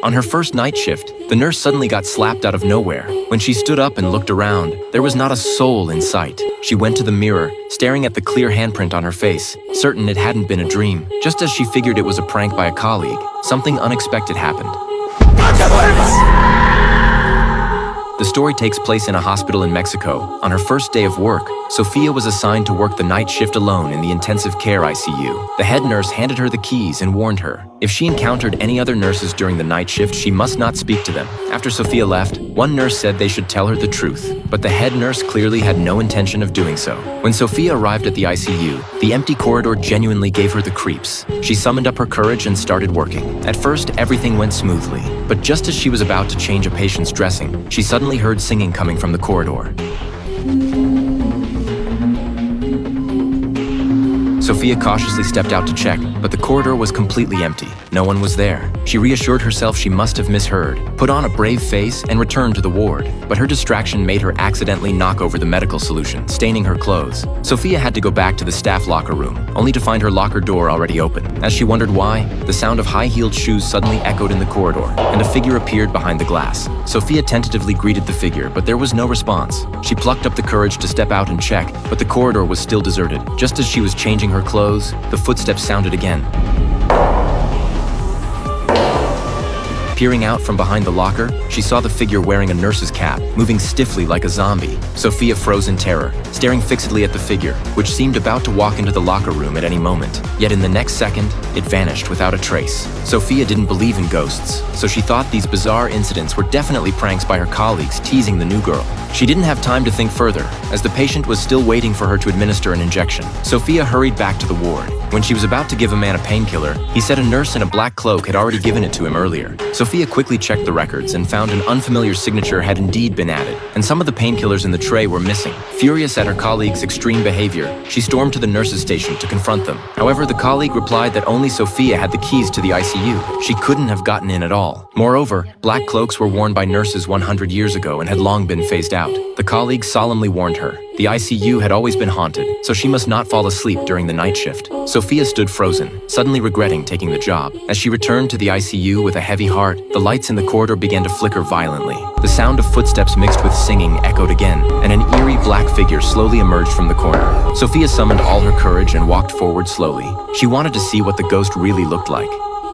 On her first night shift, the nurse suddenly got slapped out of nowhere. When she stood up and looked around, there was not a soul in sight. She went to the mirror, staring at the clear handprint on her face, certain it hadn't been a dream. Just as she figured it was a prank by a colleague, something unexpected happened. The story takes place in a hospital in Mexico. On her first day of work, Sofia was assigned to work the night shift alone in the intensive care ICU. The head nurse handed her the keys and warned her, if she encountered any other nurses during the night shift, she must not speak to them. After Sofia left, one nurse said they should tell her the truth, but the head nurse clearly had no intention of doing so. When Sofia arrived at the ICU, the empty corridor genuinely gave her the creeps. She summoned up her courage and started working. At first, everything went smoothly, but just as she was about to change a patient's dressing, she suddenly heard singing coming from the corridor. Sofia cautiously stepped out to check, but the corridor was completely empty. No one was there. She reassured herself she must have misheard, put on a brave face, and returned to the ward. But her distraction made her accidentally knock over the medical solution, staining her clothes. Sofia had to go back to the staff locker room, only to find her locker door already open. As she wondered why, the sound of high-heeled shoes suddenly echoed in the corridor, and a figure appeared behind the glass. Sofia tentatively greeted the figure, but there was no response. She plucked up the courage to step out and check, but the corridor was still deserted. Just as she was changing her clothes, the footsteps sounded again. Peering out from behind the locker, she saw the figure wearing a nurse's cap, moving stiffly like a zombie. Sofia froze in terror, staring fixedly at the figure, which seemed about to walk into the locker room at any moment. Yet in the next second, it vanished without a trace. Sofia didn't believe in ghosts, so she thought these bizarre incidents were definitely pranks by her colleagues teasing the new girl. She didn't have time to think further, as the patient was still waiting for her to administer an injection. Sofia hurried back to the ward. When she was about to give a man a painkiller, he said a nurse in a black cloak had already given it to him earlier. Sofia quickly checked the records and found an unfamiliar signature had indeed been added, and some of the painkillers in the tray were missing. Furious at her colleague's extreme behavior, she stormed to the nurse's station to confront them. However, the colleague replied that only Sofia had the keys to the ICU. She couldn't have gotten in at all. Moreover, black cloaks were worn by nurses 100 years ago and had long been phased out. The colleague solemnly warned her. The ICU had always been haunted, so she must not fall asleep during the night shift. Sofia stood frozen, suddenly regretting taking the job. As she returned to the ICU with a heavy heart, the lights in the corridor began to flicker violently. The sound of footsteps mixed with singing echoed again, and an eerie black figure slowly emerged from the corner. Sofia summoned all her courage and walked forward slowly. She wanted to see what the ghost really looked like.